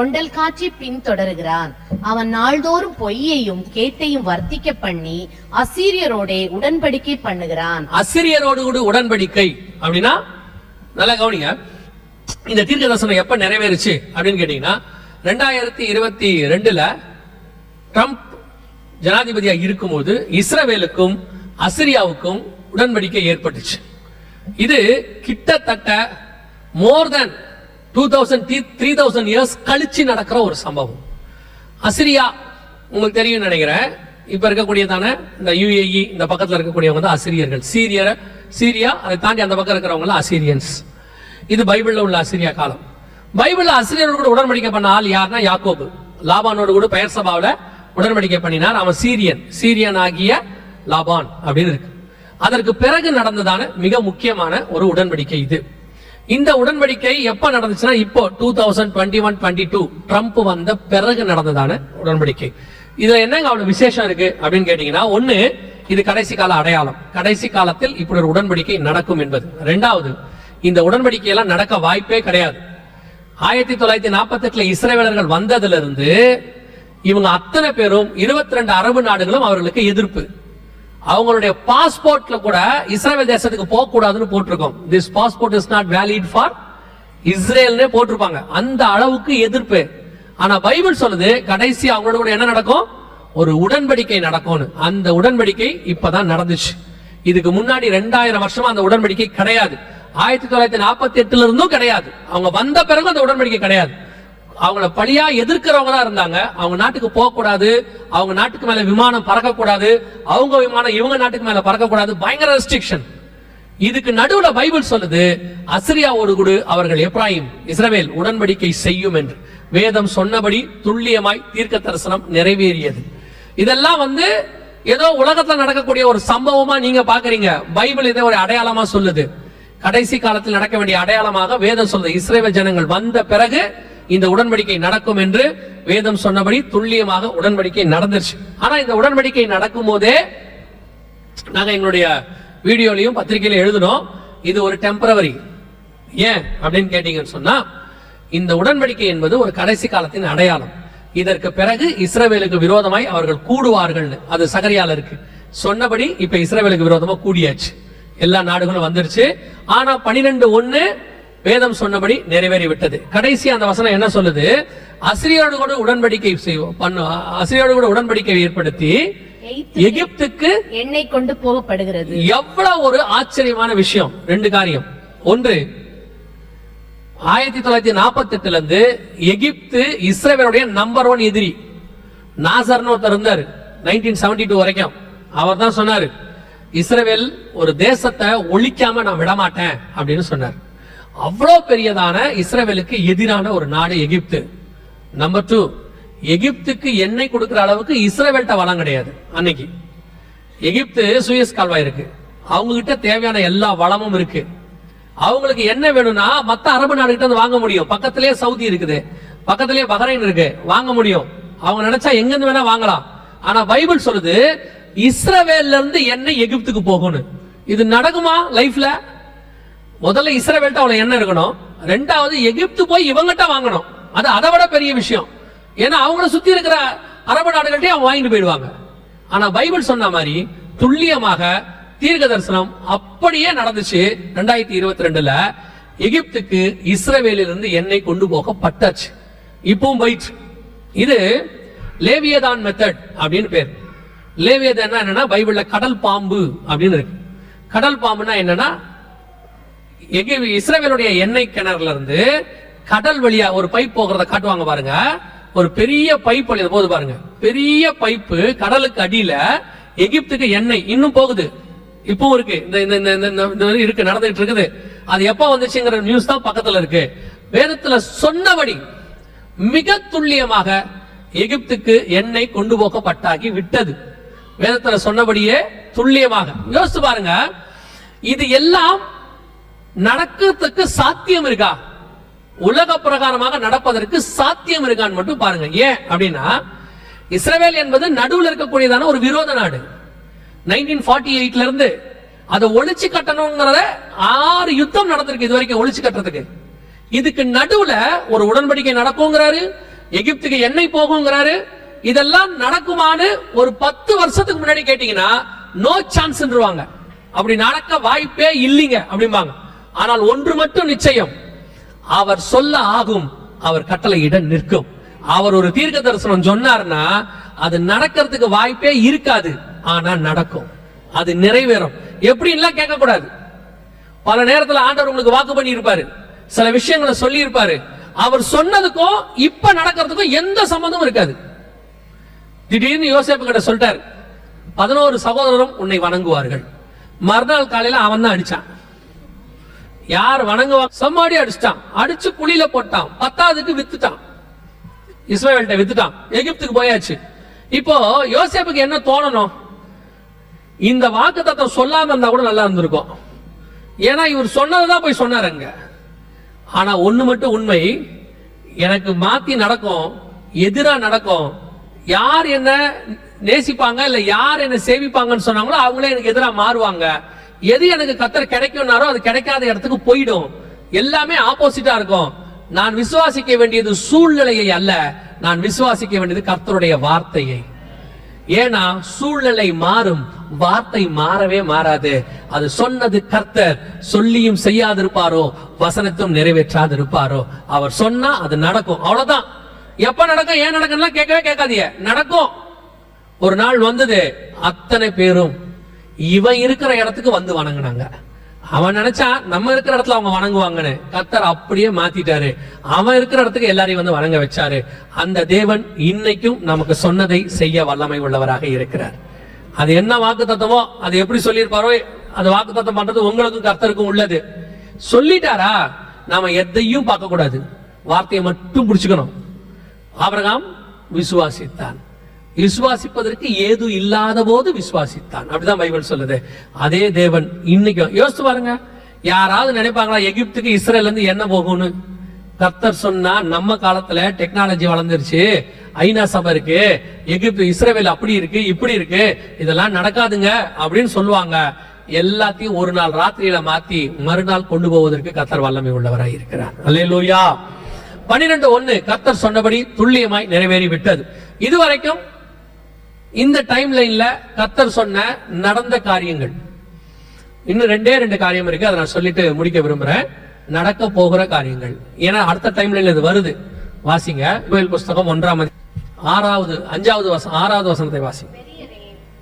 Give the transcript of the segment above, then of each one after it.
கொண்டல் காட்சி பின்தொடர்கிறான். அவன் நாள்தோறும் பொய்யையும் கேட்டையும் வர்த்திக்க பண்ணி அசீரியரோட உடன்படிக்கை பண்ணுகிறான். அசீரியரோடு கூட உடன்படிக்கை அப்படின்னா நல்லா கவனிங்க. இந்த தீர்க்க தரிசனம் எப்ப நிறைவேறுச்சு அப்படின்னு கேட்டீங்கன்னா 2022 ட்ரம்ப் ஜனாதிபதியா இருக்கும்போது இஸ்ரவேலுக்கும் அசிரியாவுக்கும் உடன்படிக்கை ஏற்பட்டுச்சு. இது கிட்டத்தட்ட மோர் தென் 2000-3000 இயர்ஸ் கழிச்சு நடக்கிற ஒரு சம்பவம். அசிரியா உங்களுக்கு தெரியும் நினைக்கிறேன். இப்ப இருக்கக்கூடியதான இந்த UAE இந்த பக்கத்துல இருக்கக்கூடியவங்க தான் அசிரியர்கள். சீரியா அதை தாண்டி அந்த பக்கம் இருக்கிறவங்க அசிரியன்ஸ். இது பைபிள்ல உள்ள அசிரியா காலம். பைபிள்ல அசிரியரோடு கூட உடன்படிக்கை பண்ண ஆள் யாருன்னா யாக்கோபு. லாபானோடு கூட பெயர் சபாவில உடன்படிக்கை பண்ணினார். அவன் சீரியன் ஆகிய லாபான் அப்படின்னு இருக்கு. அதற்கு பிறகு நடந்ததான மிக முக்கியமான ஒரு உடன்படிக்கை இது. இந்த உடன்படிக்கை எப்ப நடந்துச்சுன்னா இப்போ 2021-22 ட்ரம்ப் வந்த பிறகு நடந்ததான உடன்படிக்கை. இதுல என்னங்க அவ்வளவு விசேஷம் இருக்கு அப்படின்னு கேட்டீங்கன்னா, ஒண்ணு, இது கடைசி கால அடையாளம். கடைசி காலத்தில் இப்படி ஒரு உடன்படிக்கை நடக்கும் என்பது. ரெண்டாவது, இந்த உடன்படிக்கை எல்லாம் நடக்க வாய்ப்பே கிடையாது. 1948 இஸ்ரவேலர்கள் வந்ததுல இருந்து இவங்க அத்தனை பேரும் 22 அரபு நாடுகளும் அவர்களுக்கு எதிர்ப்பு. அவங்களுடைய பாஸ்போர்ட்ல கூட இஸ்ரேல் தேசத்துக்கு போக கூடாதுன்னு போட்டிருக்கோம். This passport is not valid for இஸ்ரேல்னே போட்டிருப்பாங்க. அந்த அளவுக்கு எதிர்ப்பு. ஆனா பைபிள் சொல்லுது கடைசி அவங்களோட கூட என்ன நடக்கும், ஒரு உடன்படிக்கை நடக்கும்னு. அந்த உடன்படிக்கை இப்பதான் நடந்துச்சு. இதுக்கு முன்னாடி 2000 வருஷமா அந்த உடன்படிக்கை கிடையாது. 1948 இருந்தும் கிடையாது. அவங்க வந்த பிறகு அந்த உடன்படிக்கை கிடையாது. அவங்கள பழியா எதிர்க்கிறவங்க தான் இருந்தாங்க. அவங்க நாட்டுக்கு போக கூடாது, அவங்க நாட்டுக்கு மேல விமானம் பறக்க கூடாது, அவங்க விமானம் இவங்க நாட்டுக்கு மேல பறக்க கூடாது, பயங்கர ரெஸ்ட்ரிக்ஷன். இதுக்கு நடுவுல பைபிள் சொல்லுது அசிரியாவோடு கூட அவர்கள் எப்ராயிம் இஸ்ரவேல் உடன்படிக்கை செய்யும் என்று. வேதம் சொன்னபடி துல்லியமாய் தீர்க்க தரிசனம் நிறைவேறியது. இதெல்லாம் ஏதோ உலகத்துல நடக்கக்கூடிய ஒரு சம்பவமா நீங்க பாக்குறீங்க. பைபிள் இதை ஒரு அடையாளமா சொல்லுது. கடைசி காலத்தில் நடக்க வேண்டிய அடையாளமாக வேதம் சொல்லுது. இஸ்ரவேல் ஜனங்கள் வந்த பிறகு இந்த உடன்படிக்கை நடக்கும் என்று வேதம் சொன்னபடி துல்லியமாக உடன்படிக்கை நடந்துருச்சு. ஆனா இந்த உடன்படிக்கை நடக்கும் போதே நாங்க எங்களுடைய வீடியோலையும் பத்திரிகையில எழுதணும், இது ஒரு டெம்பரவரி. ஏன் அப்படின்னு கேட்டீங்கன்னு சொன்னா, இந்த உடன்படிக்கை என்பது ஒரு கடைசி காலத்தின் அடையாளம். இதற்கு பிறகு இஸ்ரவேலுக்கு விரோதமாய் அவர்கள் கூடுவார்கள். அது சகரியால இருக்கு. சொன்னபடி இப்ப இஸ்ரவேலுக்கு விரோதமா கூடியாச்சு. எல்லா நாடுகளும் வந்துருச்சு. ஆனா 12:1 வேதம் சொன்னபடி நிறைவேறி விட்டது. கடைசி அந்த வசனம் என்ன சொல்லுது, அசிரியோடு கூட உடன்படிக்கை அசிரியோடு கூட உடன்படிக்கை ஏற்படுத்தி எகிப்துக்கு எண்ணெய் கொண்டு போகப்படுகிறது. எவ்வளவு ஒரு ஆச்சரியமான விஷயம். 2 காரியம். ஒன்று, 1948 இருந்து எகிப்து இஸ்ரவேலுடைய நம்பர் 1 எதிரி. நாசர்னு ஒருத்தர் இருந்தார் 1972 வரைக்கும். அவர் தான் சொன்னாரு, இஸ்ரவேல் ஒரு தேசத்தை ஒழிக்காம நான் விடமாட்டேன் அப்படின்னு சொன்னார். அவ்வளவு பெரியதான இஸ்ரவேலுக்கு எதிரான ஒரு நாடு எகிப்து. நம்பர் 2, எகிப்துக்கு எண்ணெய் கொடுக்கிற அளவுக்கு இஸ்ரவேல்ட்ட வளம் கிடையாது. அன்னைக்கு எகிப்து சூயஸ் கால்வாய் இருக்கு, அவங்க கிட்ட தேவையான எல்லா வளமும் இருக்கு. அவங்களுக்கு என்ன வேணும்னா மத்த அரபு நாடு கிட்ட வாங்க முடியும். பக்கத்திலேயே சவுதி இருக்குது, பக்கத்திலேயே பஹ்ரைன் இருக்கு, வாங்க முடியும். அவங்க நினைச்சா எங்க இருந்து வேணா வாங்கலாம். ஆனா பைபிள் சொல்லுது இஸ்ரவேல்ல இருந்து எண்ணெய் எகிப்துக்கு போகணும். இது நடக்குமா லைஃப்ல? முதல்ல இஸ்ரவேல்ட்ட அவ்வளவு எண்ணெய் இருக்கணும். ரெண்டாவது எகிப்து போய் இவங்கிட்ட வாங்கணும். அது அதை விட பெரிய விஷயம். ஏன்னா அவங்கள சுத்தி இருக்கிற அரபு நாடுகள்கிட்ட அவங்க வாங்கிட்டு போயிடுவாங்க. ஆனா பைபிள் சொன்ன மாதிரி துல்லியமாக தீர்க்க தரிசனம் அப்படியே நடந்துச்சு. 2022 எகிப்துக்கு இஸ்ரவேலிலிருந்து எண்ணெய் கொண்டு போகப்பட்டாச்சு. இப்பவும் போயிடுச்சு. இது லேவியதான் மெத்தட் அப்படின்னு பேர். லேவியதான் என்னன்னா பைபிள்ல கடல் பாம்பு அப்படின்னு இருக்கு. கடல் பாம்புனா என்னன்னா, இஸ்ரவேலுடைய எண்ணெய் கிணறுல இருந்து கடல் வழியா ஒரு பைப் போகிறத காட்டுவாங்க பாருங்க. ஒரு பெரிய பைப் வழியா போகுது பாருங்க. பெரிய பைப்பு கடலுக்கு அடியில எகிப்துக்கு எண்ணெய் இன்னும் போகுது. இப்பவும் இருக்கு, இருக்கு, நடந்துட்டு இருக்குது. அது எப்ப வந்துச்சுங்கிற நியூஸ் தான் பக்கத்துல இருக்கு. வேதத்துல சொன்னபடி மிக துல்லியமாக எகிப்துக்கு எண்ணெய் கொண்டு போகப்பட்டாகி விட்டது. வேதத்துல சொன்னபடியே துல்லியமாக யோசிச்சு பாருங்க. இது எல்லாம் நடக்கிறதுக்கு சாத்தியம் இருக்கா? உலக பிரகாரமாக நடப்பதற்கு சாத்தியம் இருக்கான்னு மட்டும் பாருங்க. ஏன் அப்படின்னா, இஸ்ரவேல் என்பது நடுவில் இருக்கக்கூடியதான ஒரு விரோத நாடு. 1948 இருந்து அதை ஒழிச்சு கட்டணுங்கிறத 6 யுத்தம் நடந்திருக்கு இது வரைக்கும் ஒழிச்சு கட்டுறதுக்கு. இதுக்கு நடுவுல ஒரு உடன்படிக்கை நடக்குங்கிறாரு. எகிப்துக்கு எண்ணெய் போகுங்கிறாரு. இதெல்லாம் நடக்குமான்னு ஒரு 10 வருஷத்துக்கு முன்னாடி கேட்டீங்கன்னா நோ சான்ஸ்ன்றுவாங்க. அப்படி நடக்க வாய்ப்பே இல்லைங்க அப்படிம்பாங்க. ஆனால் ஒன்று மட்டும் நிச்சயம், அவர் சொல்ல ஆகும், அவர் கட்டளையிட நிற்கும். அவர் ஒரு தீர்க்க தரிசனம் சொன்னார்னா அது நடக்கிறதுக்கு வாய்ப்பே இருக்காது, ஆனா நடக்கும், அது நிறைவேறும். எப்படின்லாம் கேட்க கூடாது. பல நேரத்துல ஆண்டவர் உங்களுக்கு வாக்கு பண்ணி இருப்பாரு, சில விஷயங்களை சொல்லி இருப்பாரு. அவர் சொன்னதுக்கும் இப்ப நடக்கிறதுக்கும் எந்த சம்பந்தமும் இருக்காது. திடீர்னு யோசேப்பு கிட்ட சொல்லிட்டாரு, 11 சகோதரரும் உன்னை வணங்குவார்கள். மறுநாள் காலையில அவன் தான் அடிச்சான். யார் வணங்குவாங்க? சம்மாடி அடிச்சிட்டான், அடிச்சு குழியில போட்டான், 10ஆவதுக்கு வித்துட்டான், இஸ்ரவேல்ட்ட வித்துட்டான், எகிப்துக்கு போயாச்சு. இப்போ யோசேப்புக்கு என்ன தோணணும்? இந்த வாக்குத்தத்தம் சொல்லாம இருந்தா கூட நல்லா இருந்திருக்கும். ஏன்னா இவர் சொன்னதான் போய் சொன்னாருங்க. ஆனா ஒண்ணு மட்டும் உண்மை, எனக்கு மாத்தி நடக்கும், எதிரா நடக்கும். யார் என்ன நேசிப்பாங்க இல்ல யார் என்ன சேவிப்பாங்கன்னு சொன்னாங்களோ அவங்களே எனக்கு எதிரா மாறுவாங்க. எது எனக்கு கர்த்தர் கிடைக்கும்னாரோ அது கிடைக்காத இடத்துக்கு போயிடும். எல்லாமே ஆப்போசிட்டா இருக்கும். நான் விசுவாசிக்க வேண்டியது சூழ்நிலையை அல்ல, நான் விசுவாசிக்க வேண்டியது கர்த்தருடைய வார்த்தையை. ஏன்னா சூழ்நிலை மாறும், வார்த்தை மாறவே மாறாது. அது சொன்னது கர்த்தர், சொல்லியும் செய்யாதிருப்பாரோ வசனத்தும் நிறைவேற்றாதிருப்பாரோ. அவர் சொன்னா அது நடக்கும், அவ்வளவுதான். எப்ப நடக்கும், ஏன் நடக்கும் கேட்கவே கேட்காதீங்க, நடக்கும். ஒரு நாள் வந்தது, அத்தனை பேரும் இவன் இருக்கிற இடத்துக்கு வந்து வணங்குனாங்க. அவன் நினைச்சா நம்ம இருக்கிற இடத்துல அவங்க வணங்குவாங்கன்னு, கர்த்தர் அப்படியே மாத்திட்டாரு. அவன் இருக்கிற இடத்துக்கு எல்லாரையும் வந்து வணங்க வச்சாரு. அந்த தேவன் இன்னைக்கும் நமக்கு சொன்னதை செய்ய வல்லமை உள்ளவராக இருக்கிறார். அது என்ன வாக்கு தத்தமோ, அது எப்படி சொல்லியிருப்பாரோ, அது வாக்கு தத்தம் பண்றது உங்களுக்கும் கர்த்தருக்கும் உள்ளது. சொல்லிட்டாரா, நாம எதையும் பார்க்க கூடாது, வார்த்தையை மட்டும் பிடிச்சுக்கணும். ஆபிரகாம் விசுவாசித்தான், விசுவாசிப்பதற்கு ஏது இல்லாத போது விசுவாசித்தான், அப்படிதான் பைபிள் சொல்லுது. அதே தேவன் இன்னைக்கும். யோசிச்சு பாருங்க, யாராவது நினைப்பாங்களா எகிப்துக்கு இஸ்ரேல் இருந்து என்ன போகும்னு? கர்த்தர் சொன்னா, நம்ம காலத்துல டெக்னாலஜி வளர்ந்துருச்சு, ஐநா சபை இருக்கு, எகிப்து இஸ்ரேல் அப்படி இருக்கு இப்படி இருக்கு, இதெல்லாம் நடக்காதுங்க அப்படின்னு சொல்லுவாங்க. எல்லாத்தையும் ஒரு நாள் ராத்திரியில மாத்தி மறுநாள் கொண்டு போவதற்கு கர்த்தர் வல்லமை உள்ளவராய் இருக்கிறார். அல்லேலூயா. 12:1 கர்த்தர் சொன்னபடி துல்லியமாய் நிறைவேறி விட்டது. இதுவரைக்கும் இந்த டைம் லைன்ல கர்த்தர் சொன்ன நடந்த காரியங்கள். இன்னும் 2 காரியம் இருக்கு, அதை நான் சொல்லிட்டு முடிக்க விரும்புறேன். நடக்க போகிற காரியங்கள், ஏன்னா அடுத்த டைம் லைன்ல இது வருது. வாசிங்க யோவேல் புஸ்தகம் 5வது வசனத்தை வாசிங்க.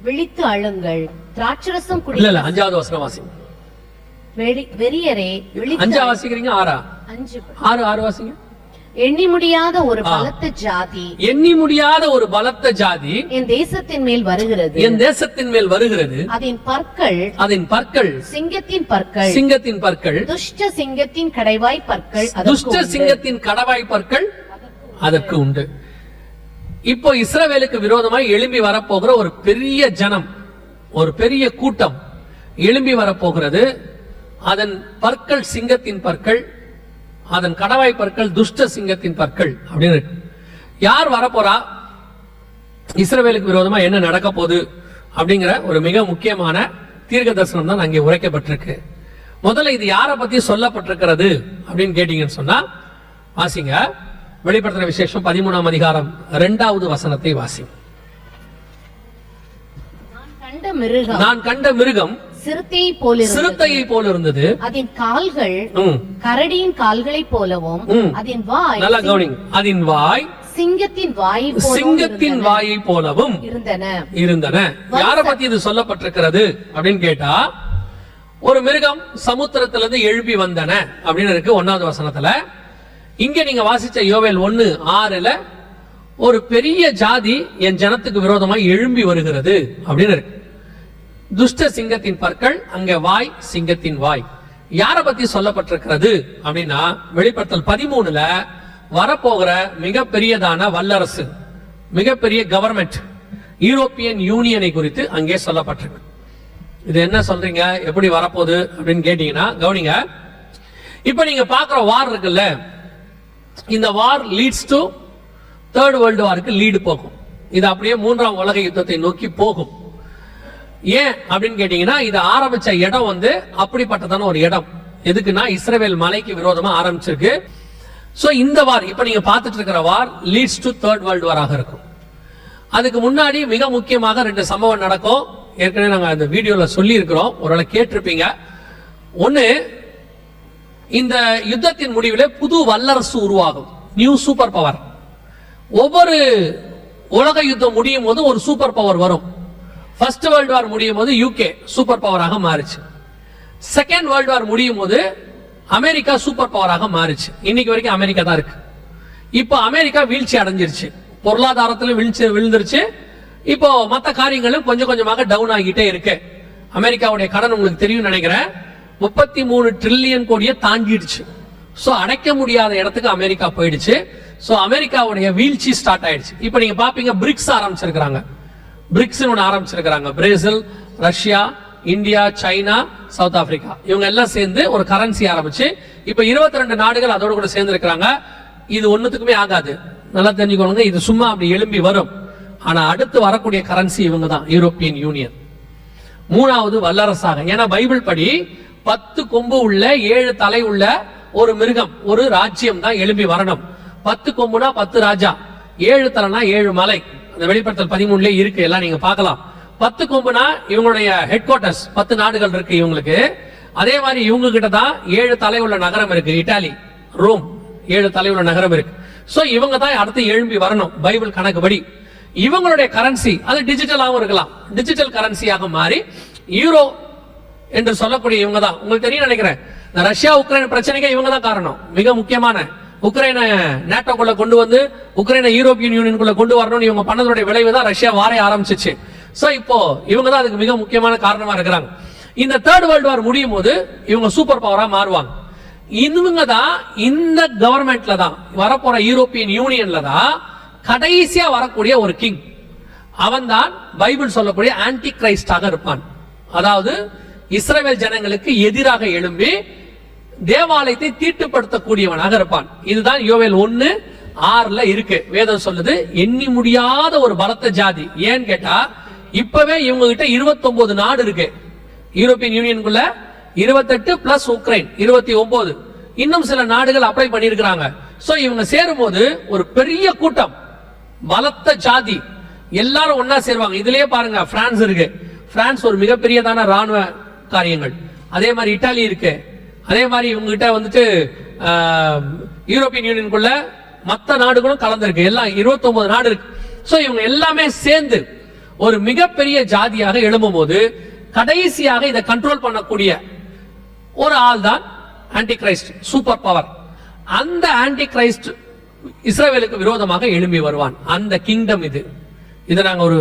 விழித்து அழுங்கள், திராட்சரசம் குடி. இல்ல 5வது வசனம் வாசிங்க. வெறியரே விழித்து. 5 வாசிக்கிறீங்க? 6 வாசிங்க. எண்ணி முடியாத ஒரு பலத்த ஜாதி, எண்ணி முடியாத ஒரு பலத்த ஜாதி என் தேசத்தின் மேல் வருகிறது, என் தேசத்தின் மேல் வருகிறது. அதன் பற்கள் சிங்கத்தின் பற்கள், சிங்கத்தின் பற்கள், துஷ்ட சிங்கத்தின் கடைவாய் பற்கள், துஷ்ட சிங்கத்தின் கடவாய் பற்கள் அதற்கு உண்டு. இப்போ இஸ்ரவேலுக்கு விரோதமாய் எழும்பி வரப்போகிற ஒரு பெரிய ஜனம், ஒரு பெரிய கூட்டம் எழும்பி வரப்போகிறது. அதன் பற்கள் சிங்கத்தின் பற்கள், அதன் கடவாய் பற்கள் துஷ்ட சிங்கத்தின் பற்கள் அப்படின்னு. யார் வரப்போறா, இஸ்ரவேலுக்கு விரோதமா என்ன நடக்க போகுது அப்படிங்கிற ஒரு மிக முக்கியமான தீர்க்க தரிசனம் தான் அங்கே உரைக்கப்பட்டிருக்கு. முதல்ல இது யாரை பத்தி சொல்லப்பட்டிருக்கிறது அப்படின்னு கேட்டீங்கன்னு சொன்னா, வாசிங்க வெளிப்படுத்துற விசேஷம் 13ஆம் அதிகாரம் 2வது வசனத்தை வாசிங்க. நான் கண்ட மிருகம் சிறுத்தையை போல இருந்தது, அதன் கால்கள் கரடியின் கால்களை போலவும், அதன் வாய், நல்லா கவனிங்க, அதன் வாய் சிங்கத்தின் வாயை போலவும் இருந்தன. யாரை பத்தி இது சொல்லப்பட்டிருக்கிறது அப்படின்னு கேட்டா, ஒரு மிருகம் சமுத்திரத்திலிருந்து எழுப்பி வந்தன அப்படின்னு இருக்கு 1வது வசனத்துல. இங்க நீங்க வாசிச்ச யோவேல் 1:6 ஒரு பெரிய ஜாதி என் ஜனத்துக்கு விரோதமாய் எழும்பி வருகிறது அப்படின்னு இருக்கு. துஷ்ட சிங்கத்தின் பற்கள், அங்க வாய் சிங்கத்தின் வாய். யாரை பத்தி சொல்லப்பட்டிருக்கிறது அப்படின்னா, வெளிப்படுத்தல் 13 வரப்போகிற மிகப்பெரியதான வல்லரசு, மிகப்பெரிய கவர்மெண்ட், யூரோப்பியன் யூனியனை குறித்து அங்கே சொல்லப்பட்டிருக்கு. இது என்ன சொல்றீங்க, எப்படி வரப்போகுது அப்படின்னு கேட்டீங்கன்னா, கவனிங்க. இப்ப நீங்க பாக்குற வார் இருக்குல்ல, இந்த war leads to 3rd world வாருக்கு லீடு போகும். இது அப்படியே 3ஆம் உலக யுத்தத்தை நோக்கி போகும். ஏன் அப்படின்னு கேட்டீங்கன்னா, இது ஆரம்பிச்ச இடம் அப்படிப்பட்டதான ஒரு இடம். எதுக்குன்னா, இஸ்ரவேல் மலைக்கு விரோதமா ஆரம்பிச்சிருக்கு. சோ இந்த வார் இப்ப நீங்க பார்த்துட்டு இருக்கிற வார் லீட்ஸ் டு தேர்ட் வேர்ல்டு வாராக இருக்கும். அதுக்கு முன்னாடி மிக முக்கியமாக 2 சம்பவம் நடக்கும். ஏற்கனவே நாங்க அந்த வீடியோல சொல்லி இருக்கிறோம், ஒருவேளை கேட்டிருப்பீங்க. ஒண்ணு, இந்த யுத்தத்தின் முடிவில் புது வல்லரசு உருவாகும், நியூ சூப்பர் பவர். ஒவ்வொரு உலக யுத்தம் முடியும் போது ஒரு சூப்பர் பவர் வரும். ஃபர்ஸ்ட் வேர்ல்டு வார் முடியும் போது யூகே சூப்பர் பவராக மாறிச்சு. செகண்ட் வேர்ல்டு வார் முடியும் போது அமெரிக்கா சூப்பர் பவராக மாறிச்சு. இன்னைக்கு வரைக்கும் அமெரிக்கா தான் இருக்கு. இப்போ அமெரிக்கா வீழ்ச்சி அடைஞ்சிருச்சு, பொருளாதாரத்துல விழுந்துருச்சு. இப்போ மற்ற காரியங்களும் கொஞ்சம் கொஞ்சமாக டவுன் ஆகிட்டே இருக்கு. அமெரிக்காவுடைய கடன் உங்களுக்கு தெரியும் நினைக்கிறேன், 33 ட்ரில்லியன் கோடியை தாண்டிடுச்சு. சோ அடைக்க முடியாத இடத்துக்கு அமெரிக்கா போயிடுச்சு. சோ அமெரிக்காவுடைய வீழ்ச்சி ஸ்டார்ட் ஆயிடுச்சு. இப்போ நீங்க பாப்பீங்க, பிரிக்ஸ் ஆரம்பிச்சிருக்காங்க. பிரிக்ஸ் ஒன்று ஆரம்பிச்சிருக்காங்க. Brazil, Russia, India, China, south Africa, இவங்க எல்லாம் சேர்ந்து ஒரு கரன்சி ஆரம்பிச்சு இப்ப 22 நாடுகள் அதோட கூட சேர்ந்து இருக்கிறாங்க. இது ஒண்ணுத்துக்குமே ஆகாது, நல்லா தெரிஞ்சுக்கோங்க. இது சும்மா அப்படி எழும்பி வரும். ஆனா அடுத்து வரக்கூடிய கரன்சி இவங்க தான், யூரோப்பியன் யூனியன், 3வது வல்லரசாக. ஏன்னா பைபிள் படி 10 கொம்பு உள்ள 7 தலை உள்ள ஒரு மிருகம், ஒரு ராஜ்யம் தான் எழும்பி வரணும். 10 கொம்புனா 10 ராஜா, 7 தலைனா 7 மலை. அந்த வெளிப்படுத்தல் 13 இருக்கு, எல்லாம் நீங்க பார்க்கலாம். 10 கொம்புனா இவங்களுடைய ஹெட் குவார்டர்ஸ், 10 நாடுகள் இருக்கு இவங்களுக்கு. அதே மாதிரி இவங்க கிட்ட தான் 7 தலை உள்ள நகரம் இருக்கு, இட்டாலி, ரோம், 7 தலை உள்ள நகரம் இருக்கு. சோ இவங்க தான் அடுத்து எழும்பி வரணும் பைபிள் கணக்குப்படி. இவங்களுடைய கரன்சி அது டிஜிட்டலாகவும் இருக்கலாம், டிஜிட்டல் கரன்சியாக மாறி யூரோ என்று சொல்லக்கூடிய இவங்க தான். உங்களுக்கு தெரியும் நினைக்கிறேன், இந்த ரஷ்யா உக்ரைன் பிரச்சனைக்கு இவங்க தான் காரணம். மிக முக்கியமான உக்ரைனை நேட்டோக்குள்ள கொண்டு வந்து உக்ரைனை யூரோப்பியன் யூனியனுக்குள்ள கொண்டு வரணும்னு இவங்க பண்ணதோட விளைவு தான் ரஷ்யா வாரே ஆரம்பிச்சிச்சு. சோ இப்போ இவங்க தான் அதுக்கு மிக முக்கியமான காரணமா இருக்கிறாங்க. இந்த தேர்ட் வேர்ல்டு வார் முடியும் போது இவங்க சூப்பர் பவரா மாறுவாங்க. இவங்க தான் இந்த கவர்மெண்ட்ல தான் வரப்போற யூரோப்பியன் யூனியன்ல தான் கடைசியா வரக்கூடிய ஒரு கிங். அவன் தான் பைபிள் சொல்லக்கூடிய ஆன்டி கிரைஸ்டாக இருப்பான். அதாவது இஸ்ரவேல் ஜனங்களுக்கு எதிராக எழும்பி தேவாலயத்தை தீட்டுப்படுத்தக்கூடியவனாக இருப்பான். இதுதான் யோவேல் 1:6 இருக்கு. வேதம் சொல்லுது, எண்ணி முடியாத ஒரு பலத்த ஜாதி. ஏன்னு கேட்டா இப்பவே இவங்க கிட்ட 29 நாடு இருக்கு. யூரோப்பியன் யூனியனுக்குள்ள 28 பிளஸ் உக்ரைன் 29. இன்னும் சில நாடுகள் அப்ளை பண்ணிருக்காங்க. சோ இவங்க சேரும் போது ஒரு பெரிய கூட்டம், பலத்த ஜாதி, எல்லாரும் ஒன்னா சேருவாங்க. இதுலயே பாருங்க, பிரான்ஸ் இருக்கு. பிரான்ஸ் ஒரு மிகப்பெரியதான ராணுவ காரியங்கள். அதே மாதிரி இட்டாலி இருக்கு. அதே மாதிரி இவங்க கிட்ட வந்துட்டு யூரோப்பியன் யூனியனுக்குள்ள மற்ற நாடுகளும் கலந்துருக்கு. எல்லாம் 29 நாடு இருக்கு. சோ இவங்க எல்லாமே சேர்ந்து ஒரு மிகப்பெரிய ஜாதியாக எழும்பும் போது கடைசியாக இதை கண்ட்ரோல் பண்ணக்கூடிய ஒரு ஆள் தான் ஆன்டி கிரைஸ்ட், சூப்பர் பவர். அந்த ஆன்டி கிரைஸ்ட் இஸ்ரவேலுக்கு விரோதமாக எழும்பி வருவான். அந்த கிங்டம் இது. இதை நாங்க ஒரு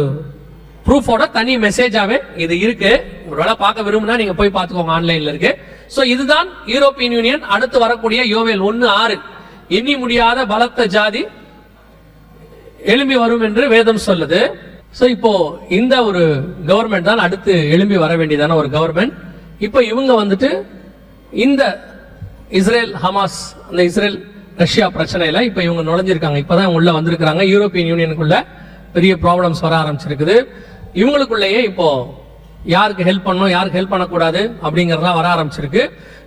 ப்ரூஃபோட தனி மெசேஜாவே இது இருக்கு. ஒருவேளை பார்க்க விரும்புனா நீங்க போய் பார்த்துக்கோங்க, ஆன்லைன்ல இருக்கு. சோ இதுதான் யூரோப்பியன் யூனியன். அடுத்து வரக்கூடிய யோவேல் 1:6, எண்ணி முடியாத பலத்த ஜாதி எழும்பி வரும் என்று வேதம் சொல்லுது. சோ இப்போ இந்த ஒரு கவர்மெண்ட் தான் அடுத்து எழும்பி வர வேண்டியதான ஒரு கவர்மெண்ட். இப்போ இவங்க வந்துட்டு இந்த இஸ்ரேல் ஹமாஸ், அந்த இஸ்ரேல் ரஷ்யா பிரச்சனையில இப்ப இவங்க நுழைஞ்சிருக்காங்க. இப்பதான் உள்ள வந்திருக்காங்க. யூரோப்பியன் யூனியனுக்குள்ள பெரிய ப்ராப்ளம்ஸ் வர ஆரம்பிச்சிருக்குது. இவங்களுக்குள்ளேயே இப்போ யாருக்கு ஹெல்ப் பண்ணணும், யாருக்கு ஹெல்ப் பண்ணக்கூடாது அப்படிங்கறதெல்லாம் வர ஆரம்பிச்சிருக்கு.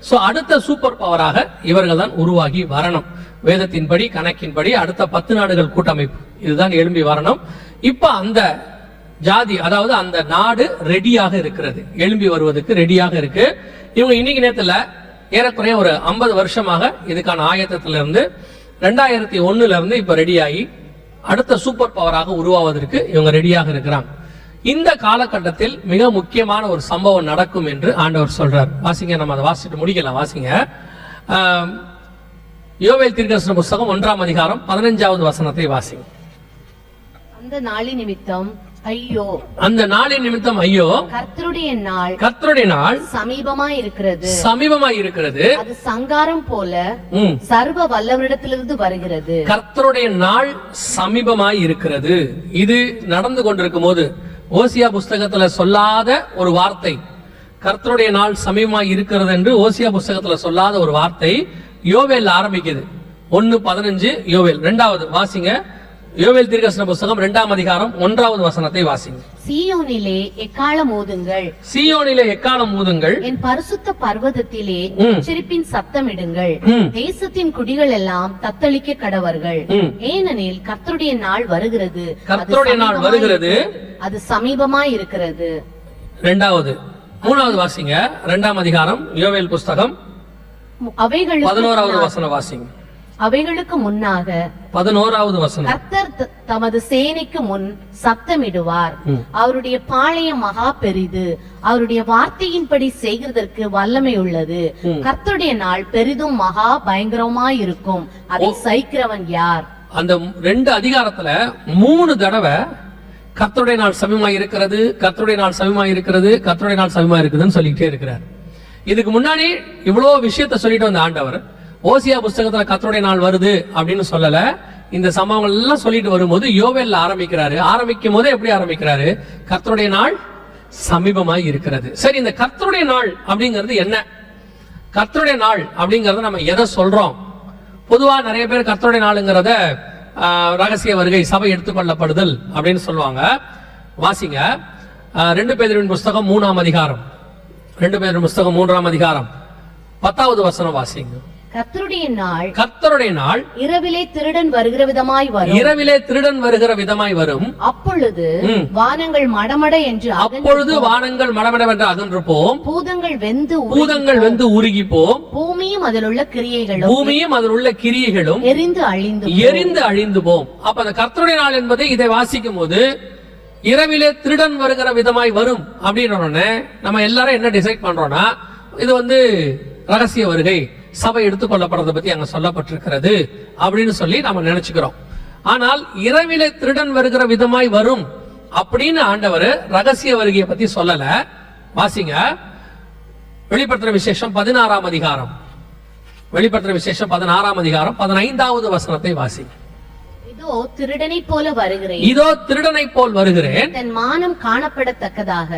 சோ அடுத்த சூப்பர் பவராக இவர்கள் தான் உருவாகி வரணும். வேதத்தின்படி, கணக்கின்படி அடுத்த 10 நாடுகள் கூட்டமைப்பு இதுதான் எழும்பி வரணும். இப்ப அந்த ஜாதி, அதாவது அந்த நாடு ரெடியாக இருக்கிறது, எழும்பி வருவதற்கு ரெடியாக இருக்கு. இவங்க இன்னைக்கு நேரத்துல ஏறக்குறைய ஒரு 50 வருஷமாக இதுக்கான ஆயத்தத்துல இருந்து 2001 இருந்து இப்ப ரெடியாகி அடுத்த சூப்பர் பவராக உருவாவதற்கு இவங்க ரெடியாக இருக்கிறாங்க. இந்த காலகட்டத்தில் மிக முக்கியமான ஒரு சம்பவம் நடக்கும் என்று ஆண்டவர் சொல்றார். வாசிங்க, நம்ம அதை வாசிட்டு முடிக்கலாம். வாசிங்க, யோவேல் தீர்க்கதரிசன புத்தகம் 1ஆம் அதிகாரம் 15வது வசனத்தை வாசிங்க. அந்த நாளின் நிமித்தம் ஐயோ, அந்த நாளின் நிமித்தம் ஐயோ, கர்த்தருடைய நாள், கர்த்தருடைய நாள் சமீபமாய் இருக்கிறது, சமீபமாய் இருக்கிறது. அது சங்காரம் போல சர்வ வல்லவரிடத்திலிருந்து வருகிறது. கர்த்தருடைய நாள் சமீபமாய் இருக்கிறது. இது நடந்து கொண்டிருக்கும் போது ஓசியா புஸ்தகத்துல சொல்லாத ஒரு வார்த்தை, கர்த்தருடைய நாள் சமீபமாய் இருக்கிறது என்று ஓசியா புஸ்தகத்துல சொல்லாத ஒரு வார்த்தை யோவேல் ஆரம்பிக்குது. 1:15 யோவேல். 2வது வாசிங்க, யோவேல் தீர்க்கதரிசன புஸ்தகம் 2ஆம் அதிகாரம் 1வது வசனத்தை வாசிங்க. சீயோனிலே எக்காளம் ஊதுங்கள், சீயோனிலே எக்காளம் ஊதுங்கள், என் பரிசுத்த பர்வதத்திலே உச்சரிப்பின் சத்தமிடுங்கள், தேசத்தின் குடிகள் எல்லாம் தத்தளிக்க கடவர்கள், ஏனெனில் கர்த்தருடைய நாள் வருகிறது, கர்த்தருடைய நாள் வருகிறது, அது சமீபமாய் இருக்கிறது. 3வது வாசிங்க. 2ஆம் அதிகாரம் யோவேல் புஸ்தகம் அவைகளுக்கு 11வது வசனம் வாசிங்க. அவைகளுக்கு முன்னாக 11வது வசனம். கர்த்தர் தமது சேனைக்கு முன் சத்தமிடுவார், அவருடைய பாளையம் மகா பெரிது, அவருடைய வார்த்தையின்படி செய்கிறதற்கு வல்லமை உள்ளது, கர்த்தருடைய நாள் பெரிதும் மகா பயங்கரமாய் இருக்கும், அதை சகிக்கிறவன் யார்? அந்த 2 அதிகாரத்துல 3 தடவை கர்த்தருடைய நாள் சமீபமாய் இருக்கிறது, கர்த்தருடைய நாள் சமீபமாய் இருக்கிறது, கர்த்தருடைய நாள் சமீபமாய் இருக்குதுன்னு சொல்லிட்டே இருக்கிறார். இதுக்கு முன்னாடி இவ்வளவு விஷயத்த சொல்லிட்டு வந்த ஆண்டவர் ஓசியா புஸ்தகத்துல கர்த்தருடைய நாள் வருது அப்படின்னு சொல்லல. இந்த சம்பவங்கள் எல்லாம் சொல்லிட்டு வரும்போது யோவேல்ல ஆரம்பிக்கிறாரு. ஆரம்பிக்கும் போது எப்படி ஆரம்பிக்கிறாரு? கர்த்தருடைய நாள் சமீபமாய் இருக்கிறது. சரி, இந்த கர்த்தருடைய நாள் அப்படிங்கிறது என்ன? கர்த்தருடைய நாள் அப்படிங்கறத நம்ம எதை சொல்றோம்? பொதுவா நிறைய பேர் கர்த்தருடைய நாளுங்கிறத ரகசிய வருகை, சபை எடுத்துக்கொள்ளப்படுதல் அப்படின்னு சொல்லுவாங்க. வாசிங்க 2 பேதுருவின் புஸ்தகம் 3ஆம் அதிகாரம், 2 பேதுரு புஸ்தகம் 3ஆம் அதிகாரம் 10வது வசனம் வாசிங்க. கர்த்தருடைய நாள் இரவிலே திருடன் வருகிற விதமாய் வரும், இரவிலே திருடன் வருகிற விதமாய் வரும், அப்பொழுது வானங்கள் மடமட என்று அகன்று போம், பூதங்கள் வெந்து உருகி போம், பூமியும் அதில் உள்ள கிரியைகளும் எரிந்து அழிந்து போம். அப்ப அந்த கர்த்தருடைய நாள் என்பதை இதை வாசிக்கும் போது இரவிலே திருடன் வருகிற விதமாய் வரும் அப்படின்னு நம்ம எல்லாரும் என்ன டிசைட் பண்றோம்னா, இது ரகசிய வருகை, சபை எடுத்துக்கொள்ளப்படுறதை பத்தி அங்க சொல்லப்பட்டிருக்கிறது அப்படின்னு சொல்லி நம்ம நினைச்சுக்கிறோம். ஆனால் இரவிலே திருடன் வருகிற விதமாய் வரும் அப்படின்னு ஆண்டவர் ரகசிய வருகையை பத்தி சொல்லல. வாசிங்க வெளிப்படுத்துற விசேஷம் 16ஆம் அதிகாரம், வெளிப்படுத்துற விசேஷம் 16ஆம் அதிகாரம் 15வது வசனத்தை வாசிங்க. இதோ திருடனை போல வருகிறேன், இதோ திருடனை போல் வருகிறேன், தன் மானம் காணப்படத்தக்கதாக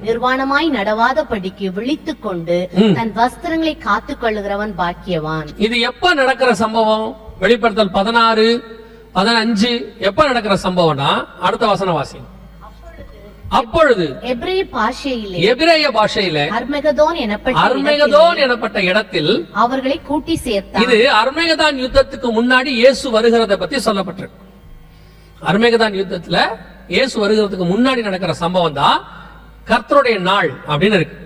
நிர்வாணமாய் நடவாதபடிக்கு விழித்துக் கொண்டு தன் வஸ்திரங்களை காத்துக் கொள்ளுகிறவன் பாக்கியவான். இது எப்ப நடக்கிற சம்பவம்? வெளிப்படுத்தல் 16, 15 எப்ப நடக்கிற சம்பவம்னா அடுத்த வசனம் வாசி. அப்பொழுது எபிரேய பாஷையிலே அர்மகதோன் எனப்பட்ட இடத்தில் அவர்களை கூட்டி சேர்த்தார். இது அர்மகதான் யுத்தத்துக்கு முன்னாடி இயேசு வருகிறத பத்தி சொல்லப்பட்டிருக்கு. அர்மகதான் யுத்தத்துல இயேசு வருகிறதுக்கு முன்னாடி நடக்கிற சம்பவம் தான் கர்த்தருடைய நாள் அப்படின்னு இருக்கு.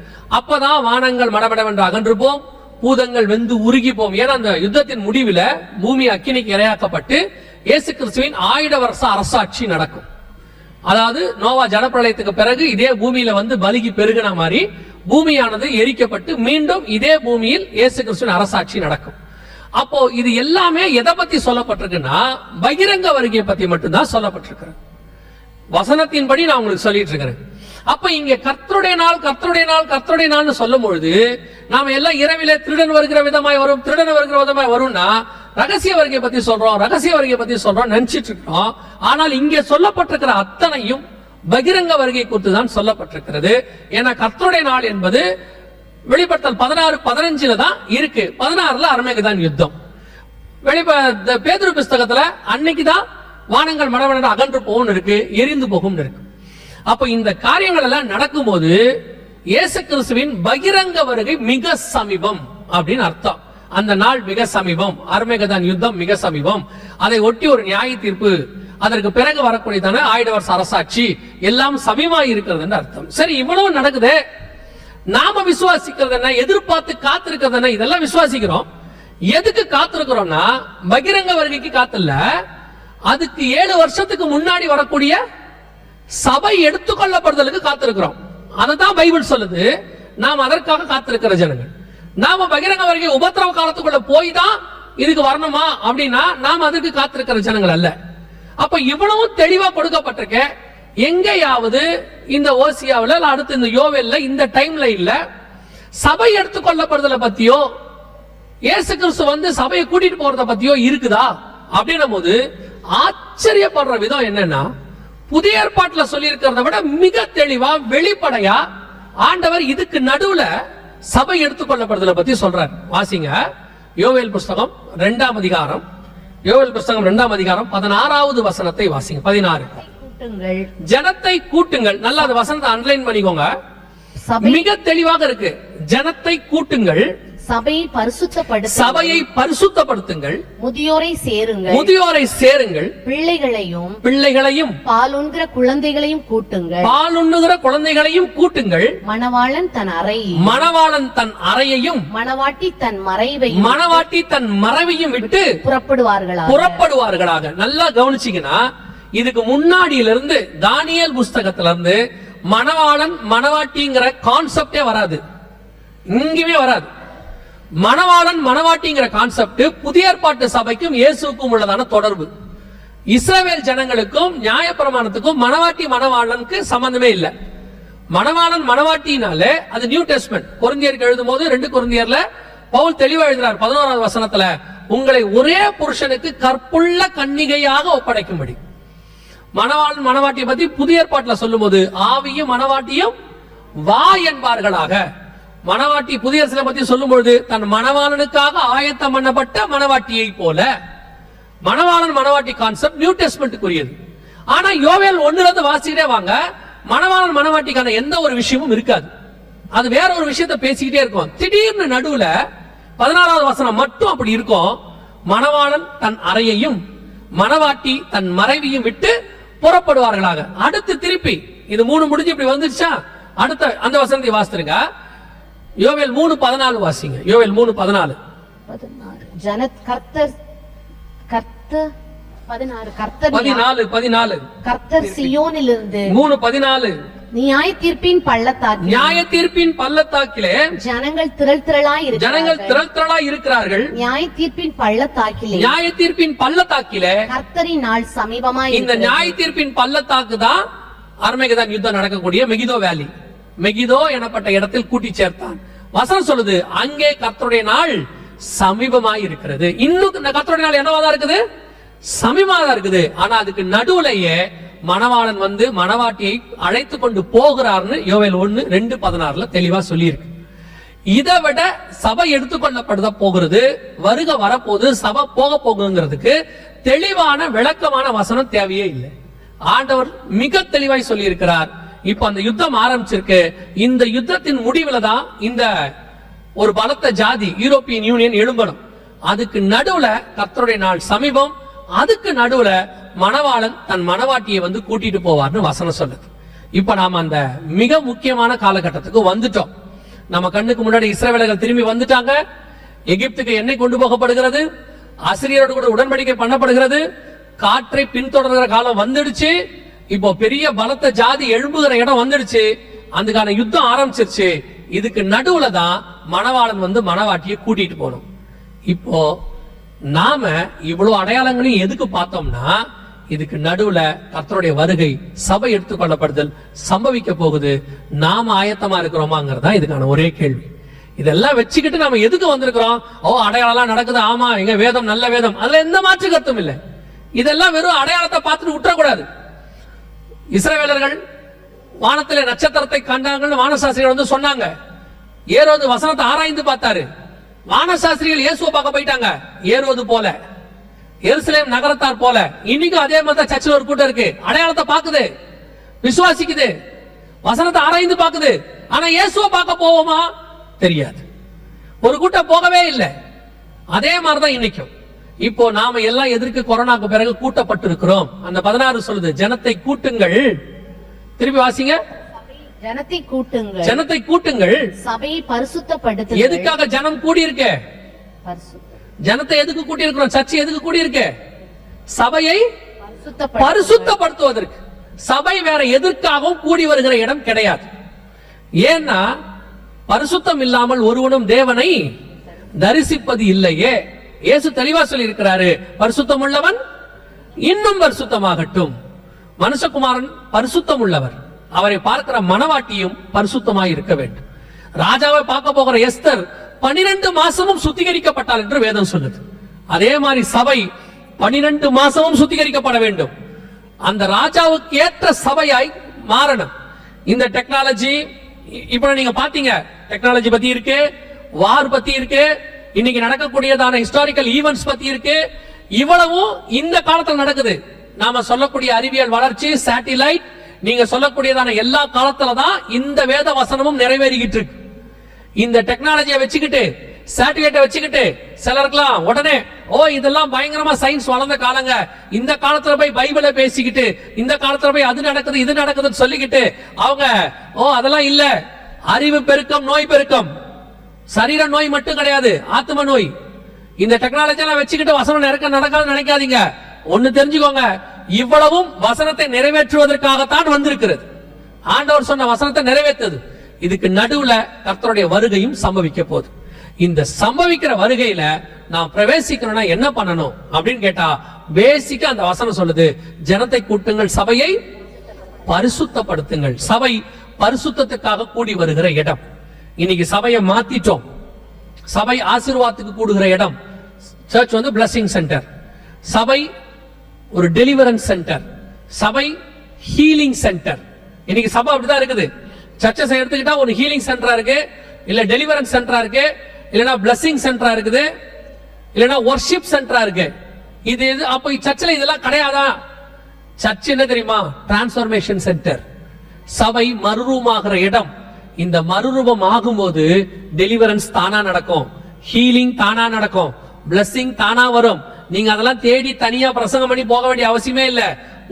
அப்பதான் வானங்கள் மடமடவென்று அகன்று போம், பூதங்கள் வெந்து உருகி போம். ஏன்னா அந்த யுத்தத்தின் முடிவுல பூமி அக்கினிக்கு இரையாக்கப்பட்டு இயேசு கிறிஸ்துவின் 1000 வருஷ அரசாட்சி நடக்கும். அதாவது நோவா ஜலப்பிரளயத்துக்கு பிறகு இதே பூமியில பலிகி பெருகின மாதிரி பூமியானது எரிக்கப்பட்டு மீண்டும் இதே பூமியில் இயேசு கிறிஸ்துவின் அரசாட்சி நடக்கும். அப்போ இது எல்லாமே எதை பத்தி சொல்லப்பட்டிருக்குன்னா பகிரங்க வருகையை பத்தி மட்டும்தான் சொல்லப்பட்டிருக்கிறது. வசனத்தின்படி நான் உங்களுக்கு சொல்லிட்டு இருக்கிறேன். அப்ப இங்க கர்த்தருடைய நாள் கர்த்தருடைய நாள் கர்த்தருடைய நாள்னு சொல்லும் பொழுது நாம எல்லாம் இரவிலே திருடன் வருகிற விதமாய் வரும், திருடன் வருகிற விதமாய் வரும்னா ரகசிய வருகை பத்தி சொல்றோம், ரகசிய வருகை பத்தி சொல்றோம் நினைச்சிட்டு இருக்கோம். ஆனால் இங்கே சொல்லப்பட்டிருக்கிற அத்தனையும் பகிரங்க வருகை குறித்து தான் சொல்லப்பட்டிருக்கிறது. ஏன்னா கர்த்தருடைய நாள் என்பது வெளிப்படுத்தல் 16, 15 தான் இருக்கு. 16ல அர்மகதான் யுத்தம். பேதுரு புஸ்தகத்துல அன்னைக்குதான் வானங்கள் மடமட அகன்று போகும் இருக்கு, எரிந்து போகும் இருக்கு. அப்ப இந்த காரியங்கள் எல்லாம் நடக்கும்போது இயேசு கிறிஸ்துவின் பகிரங்க வருகை மிக சமீபம் அப்படின்னு அர்த்தம். அந்த நாள் மிக சமீபம், அர்மகதான் யுத்தம் மிக சமீபம். அதை ஒட்டி ஒரு நியாய தீர்ப்பு, அதற்கு பிறகு வரக்கூடியதான 1000 வருஷ அரசாட்சி எல்லாம் சமீபமாய் இருக்கிறது அர்த்தம். சரி, இவ்வளவு நடக்குது. நாம விசுவாசிக்கிறது என்ன? எதிர்பார்த்து காத்திருக்கிறது என்ன? இதெல்லாம் விசுவாசிக்கிறோம். எதுக்கு காத்திருக்கிறோம்னா பகிரங்க வருகைக்கு காத்தில்ல, அதுக்கு 7 வருஷத்துக்கு முன்னாடி வரக்கூடிய சபை எடுத்துக்கொள்ளப்படுதலுக்கு காத்திருக்கிறோம். அததான் பைபிள் சொல்லுது. நாம் அதற்காக காத்திருக்கிற ஜனங்கள். நாம பகிரங்க வருகை உபத்திரவ காலத்துக்குள்ள போய் தான் இதுக்கு வரணுமா அப்படின்னா நாம் அதற்கு காத்திருக்கிற ஜனங்கள் அல்ல. அப்ப இவ்வளவு தெளிவா கொடுக்கப்பட்டிருக்க. எங்கேயாவது இந்த ஓசியாவில அடுத்து இந்த யோவேல்ல இந்த டைம்ல இல்ல சபை எடுத்துக்கொள்ளப்படுதலை பத்தியோ இயேசு கிறிஸ்து சபையை கூட்டிட்டு போறத பத்தியோ இருக்குதா அப்படின்னும் போது ஆச்சரியப்படுற விதம் என்னன்னா, புதிய ஏற்பாட்டுல சொல்லி இருக்கிறத விட மிக தெளிவா வெளிப்படையா ஆண்டவர் இதுக்கு நடுவுல சபை எடுத்துக்கொள்ளப்படுதலை பத்தி சொல்றார். வாசிங்க யோவேல் புஸ்தகம் 2ஆம் அதிகாரம் யோவேல் புஸ்தகம் 2ஆம் அதிகாரம் 16வது வசனத்தை வாசிங்க. 16. கூட்டுங்கள், ஜனத்தை கூட்டுங்கள். நல்லா அந்த வசனத்தை அண்டர்லைன் பண்ணிக்கோங்க. மிக தெளிவாக இருக்கு. ஜனத்தை கூட்டுங்கள், சபையை பரிசுத்தப்படுத்துங்கள், சபையை பரிசுத்தப்படுத்துங்கள், முதியோரை சேருங்கள், முதியோரை சேருங்கள், பிள்ளைகளையும் பாலுண்கிற குழந்தைகளையும் கூட்டுங்கள், பாலுண்ணுகிற குழந்தைகளையும் கூட்டுங்கள். மணவாளன் தன் அறையையும் மணவாட்டி தன் மறைவையும் விட்டு புறப்படுவார்களாக. நல்லா கவனிச்சீங்கன்னா, இதுக்கு முன்னாடியிலிருந்து தானியேல் புஸ்தகத்துல இருந்து மணவாளன் மணவாட்டிங்கிற கான்செப்டே வராது, இங்கேயுமே வராது. மணவாளன் மணவாட்டிங்கிற கான்செப்ட் புதிய ஏற்பாட்டு சபைக்கும் இயேசுக்கும் உள்ளதான தொடர்பு. இஸ்ரவேல் ஜனங்களுக்கும் நியாயப்பிரமாணத்துக்கும் மணவாட்டி மணவாளனுக்கு சம்பந்தமே இல்லை. மணவாளன் மணவாட்டினாலே அது நியூ டெஸ்ட்மென்ட். கொரிந்தியருக்கு எழுதும் போது 2 கொரிந்தியர்ல பவுல் தெளிவா எழுதுறார் 11வது வசனத்துல, உங்களை ஒரே புருஷனுக்கு கற்புள்ள கன்னிகையாக ஒப்படைக்கும்படி. மணவாளன் மணவாட்டியை பத்தி புதிய ஏற்பாட்டுல சொல்லும் போது ஆவியும் மணவாட்டியும் வா என்பார்களாக. மணவாட்டி புதிய ஏற்பாட்டை பத்தி சொல்லும் பொழுது தன் மணவாளனுக்காக ஆயத்தம் பண்ணப்பட்ட மணவாட்டியை போல. மணவாளன் மணவாட்டி கான்செப்ட் நியூ டெஸ்ட்மென்ட்க்குரியது. ஆனா யோவேல் 1ல இருந்து வாசிக்கிட்டே வாங்க, மணவாளன் மணவாட்டிக்கான எந்த ஒரு விஷயமும் இருக்காது. அது வேற ஒரு விஷயத்தை பேசிக்கிட்டே இருக்கும். திடீர்னு நடுவுல 16வது வசனம் மட்டும் அப்படி இருக்கும். மணவாளன் தன் அறையையும் மணவாட்டி தன் மறைவையும் விட்டு புறப்படுவார்களாக. அடுத்து திருப்பி இது 3 முடிஞ்சு இப்படி வந்துருச்சா, அடுத்த அந்த வசனத்தை வாசித்துருங்க. யோவேல் 3:14 வாசிங்க. யோவேல் 3:14. கர்த்தர் சீயோனிலிருந்து 3:14 நியாய தீர்ப்பின் பள்ளத்தாக்கிலே ஜனங்கள் திரள் திரளாய் இருக்கிறார்கள். நியாய தீர்ப்பின் பள்ளத்தாக்கிலே கர்த்தரின் நாள் சமீபமாய். இந்த நியாய தீர்ப்பின் பள்ளத்தாக்கு தான் அர்மேகதான் யுத்தம் நடக்கக்கூடிய மெகிதோ வேலி. மெகிதோ எனப்பட்ட இடத்தில் கூட்டி சேர்த்தான். வசனம் சொல்லுது, அங்கே கர்த்தருடைய நாள் சமீபமாய் இருக்கிறது. இன்னும் கர்த்தருடைய நாள் என்னவாதான் இருக்குது, சமீபமாதான் இருக்குது. ஆனா அதுக்கு நடுவுலயே மணவாளன் வந்து மணவாட்டியை அழைத்து கொண்டு போகிறார்னு யோவேல் 1:2-16 தெளிவா சொல்லியிருக்கு. இதை விட சபை எடுத்துக்கொள்ளப்படுத போகிறது, வருக வரப்போது, சபை போக போகுங்கிறதுக்கு தெளிவான விளக்கமான வசனம் தேவையே இல்லை. ஆண்டவர் மிக தெளிவாய் சொல்லி இருக்கிறார். இப்ப அந்த யுத்தம் ஆரம்பிச்சிருக்கு. இந்த யுத்தத்தின் முடிவுல தான் இந்த ஒரு பலத்த ஜாதி யூரோப்பியன் யூனியன் எழும்பணும். அதுக்கு நடுவுல கர்த்தருடைய நாள் சமீபம். அதுக்கு நடுவுல மணவாளன் தன் மணவாட்டியை வந்து கூட்டிட்டு போவார்னு வசனம் சொல்லுது. இப்ப நாம அந்த மிக முக்கியமான காலகட்டத்துக்கு வந்துட்டோம். நம்ம கண்ணுக்கு முன்னாடி இஸ்ரவேலர்கள் திரும்பி வந்துட்டாங்க. எகிப்துக்கு எண்ணெய் கொண்டு போகப்படுகிறது. அசிரியரோடு கூட உடன்படிக்கை பண்ணப்படுகிறது. காற்றை பின்தொடர்கிற காலம் வந்துடுச்சு. இப்போ பெரிய பலத்த ஜாதி எழும்புகிற இடம் வந்துடுச்சு. அதுக்கான யுத்தம் ஆரம்பிச்சிருச்சு. இதுக்கு நடுவுல தான் மணவாளன் வந்து மணவாட்டியை கூட்டிட்டு போகணும். இப்போ நாம இவ்வளவு அடையாளங்களையும் எதுக்கு பார்த்தோம்னா, இதுக்கு நடுவுல கர்த்தருடைய வருகை, சபை எடுத்துக்கொள்ளப்படுதல் சம்பவிக்க போகுது. நாம ஆயத்தமா இருக்கிறோமாங்கிறதா இதுக்கான ஒரே கேள்வி. இதெல்லாம் வச்சுக்கிட்டு நாம எதுக்கு வந்திருக்கிறோம்? அடையாளம் நடக்குது, ஆமா எங்க வேதம் நல்ல வேதம், அதுல எந்த மாற்று கருத்தும் இல்லை. இதெல்லாம் வெறும் அடையாளத்தை பார்த்துட்டு விட்டுறக்கூடாது. இஸ்ரவேலர்கள் வானத்திலே நட்சத்திரத்தை கண்டாங்கன்னு வானசாஸ்திரிகள் வந்து சொன்னாங்க. ஏரோது வசனத்தை ஆராய்ந்து பார்த்தாரு. வானசாஸ்திரிகள் இயேசுவை பார்க்க போயிட்டாங்க. ஏரோது போல, எருசலேம் நகரத்தார் போல. இன்னைக்கும் அதே மாதிரி சர்ச்சில் ஒரு கூட்டம் இருக்கு. அடையாளத்தை பார்க்குது, விசுவாசிக்குது, வசனத்தை ஆராய்ந்து பார்க்குது. ஆனா இயேசுவை பார்க்க போவோமா? தெரியாது. ஒரு கூட்டம் போகவே இல்லை. அதே மாதிரிதான் இன்னைக்கும். இப்போ நாம எல்லாம் எதற்கு கொரோனாக்கு பிறகு கூட்டப்பட்டு இருக்கிறோம்? அந்த 16 சொல்லுது, ஜனத்தை கூட்டுங்கள். திருப்பி வாசிங்க. ஜனத்தை கூட்டுங்கள், சபையை பரிசுத்தப்படுத்துங்கள். எதுக்காக ஜனம் கூடி இருக்க? ஜனத்தை எதுக்கு கூட்டி இருக்கிறோம்? சர்ச்சை எதுக்கு கூடி இருக்கு? சபையை பரிசுத்தப்படுத்துவதற்கு. சபை வேற எதற்காகவும் கூடி வருகிற இடம் கிடையாது. ஏன்னா பரிசுத்தம் இல்லாமல் ஒருவனும் தேவனை தரிசிப்பது இல்லையே. இயேசு தெளிவா சொல்லி இருக்கிறாரு, பரிசுத்தம் உள்ளவன் இன்னும் பரிசுத்தமாகட்டும். மனுஷகுமாரன் பரிசுத்தம் உள்ளவர். அவரை பார்க்கிற மணவாட்டியும் பரிசுத்தமாய் இருக்க வேண்டும். ராஜாவை பார்க்க போகிற எஸ்தர் 12 மாசமும் சுத்திகரிக்கப்பட்டார் என்று வேதம் சொல்லுது. அதே மாதிரி சபை 12 மாசமும் சுத்திகரிக்கப்பட வேண்டும். அந்த ராஜாவுக்கு ஏற்ற சபையாய் மாறணும். இந்த டெக்னாலஜி இப்ப நீங்க பாத்தீங்க, டெக்னாலஜி பத்தி இருக்கு, வார் பத்தி இருக்கு, இன்னைக்கு நடக்கக்கூடியதான ஹிஸ்டாரிக்கல் ஈவென்ட்ஸ் பத்தி இருக்கு. இவ்வளவும் இந்த காலத்துல நடக்குது. நாம சொல்லக்கூடிய அறிவியல் வளர்ச்சி, சேட்டிலைட், நீங்க சொல்லக்கூடியதான எல்லா காலத்துல தான் இந்த வேத வசனமும் நிறைவேறிக்கிட்டு இருக்கு. இந்த டெக்னாலஜியை வச்சுக்கிட்டு, சேட்டிலைட்டை வச்சுக்கிட்டு சிலருக்குலாம் உடனே இதெல்லாம் பயங்கரமா சயின்ஸ் வளர்ந்த காலங்க, இந்த காலத்துல போய் பைபிளை பேசிக்கிட்டு, இந்த காலத்துல போய் அது நடக்குது இது நடக்குதுன்னு சொல்லிக்கிட்டு அவங்க அதெல்லாம் இல்ல. அறிவு பெருக்கம், நோய் பெருக்கம். சரீர நோய் மட்டும் கிடையாது, ஆத்ம நோய். இந்த டெக்னாலஜி எல்லாம் வச்சுக்கிட்டு வசனம் நடக்காது நினைக்காதீங்க. ஒன்னு தெரிஞ்சுக்கோங்க, இவ்வளவும் வசனத்தை நிறைவேற்றுவதற்காகத்தான் வந்திருக்கிறது. ஆண்டவர் சொன்ன வசனத்தை நிறைவேற்றது. இதுக்கு நடுவுல கர்த்தருடைய வருகையும் சம்பவிக்க போகுது. இந்த சம்பவிக்கிற வருகையில நாம் பிரவேசிக்கணும்னா என்ன பண்ணணும் அப்படின்னு கேட்டா, பேசிக்கா அந்த வசனம் சொல்லுது, ஜனத்தை கூட்டுங்கள், சபையை பரிசுத்தப்படுத்துங்கள். சபை பரிசுத்தத்துக்காக கூடி வருகிற இடம். இன்னைக்கு சபையை மாத்திட்டோம். சபை ஆசீர்வாதத்துக்கு கூடுகிற இடம். சர்ச் வந்து பிளஸிங் சென்டர், சபை ஒரு டெலிவரன்ஸ் சென்டர், சபை ஹீலிங் சென்டர். இன்னைக்கு சபை அப்படிதான் இருக்குது. சர்ச்சஸ் எடுத்துக்கிட்டா ஒரு ஹீலிங் சென்டரா இருக்கு, இல்ல டெலிவரன்ஸ் சென்டரா இருக்கு, இல்லனா பிளஸிங் சென்டரா இருக்குது, இல்லனா வொர்ஷிப் சென்டரா இருக்கு. இது அப்ப சர்ச்சில் இதெல்லாம் கிடையாதா? சர்ச் என்ன தெரியுமா? Transformation centre. சபை மறுரூபமாகிற இடம். இந்த மறுரூபம் ஆகும்போது டெலிவரன்ஸ் தானா நடக்கும், ஹீலிங் தானா நடக்கும், பிளஸிங் தானா வரும். நீங்க அதெல்லாம் தேடி தனியா பிரசங்கம் பண்ணி போக வேண்டிய அவசியமே இல்ல.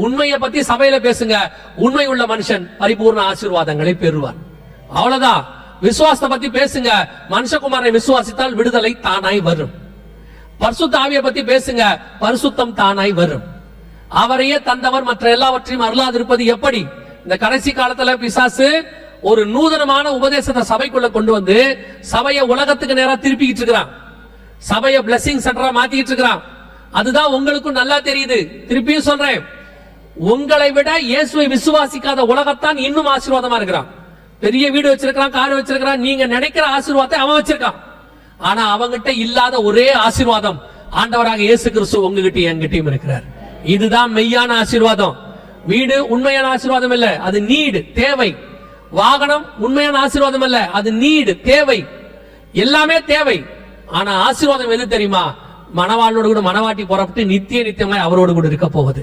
உண்மையை பத்தி சபையில பேசுங்க. உண்மை உள்ள மனுஷன் பரிபூர்ண ஆசீர்வாதங்களை பெறுவார். அவ்வளவுதான். விசுவாசத்தை பத்தி பேசுங்க. மனுஷகுமாரனை விசுவாசித்தால் விடுதலை தானாய் வரும். பரிசுத்த ஆவியை பத்தி பேசுங்க, பரிசுத்தம் தானாய் வரும். அவரையே தந்தவர் மற்ற எல்லாவற்றையும் அருளாதிருப்பது எப்படி? இந்த கடைசி காலத்துல பிசாசு ஒரு நூதனமான உபதேசத்தை சபைக்குள்ள கொண்டு வந்து சபையை உலகத்துக்கு நேரா திருப்பிக்கிட்டு இருக்கிறான். சபையை பிளஸிங் சென்டரா மாத்திக்கிட்டு இருக்கிறான். அதுதான் உங்களுக்கும் நல்லா தெரியுது. திருப்பியும் சொல்றேன், உங்களை விட இயேசுவை விசுவாசிக்காத உலகத்தான் இன்னும் ஆசீர்வாதமா இருக்கிறான். பெரிய வீடு வச்சிருக்கான், கார் வச்சிருக்கான், நீங்க நினைக்கிற ஆசீர்வாதத்தை அவன் வச்சிருக்கான். ஆனா அவங்கிட்ட இல்லாத ஒரே ஆசீர்வாதம் ஆண்டவராக இயேசு கிறிஸ்து உங்ககிட்ட என்கிட்டயும் இருக்கிறார். இதுதான் மெய்யான ஆசீர்வாதம். வீடு உண்மையான ஆசீர்வாதம் இல்ல, அது நீடு, தேவை. வாகனம் உண்மையான ஆசீர்வாதம் அல்ல, அது நீடு, தேவை. எல்லாமே தேவை. ஆனா ஆசீர்வாதம் எது தெரியுமா? மணவாளனோடு கூட மணவாட்டி புறப்பட்டு நித்தியமாய் அவரோடு கூட இருக்க போகுது.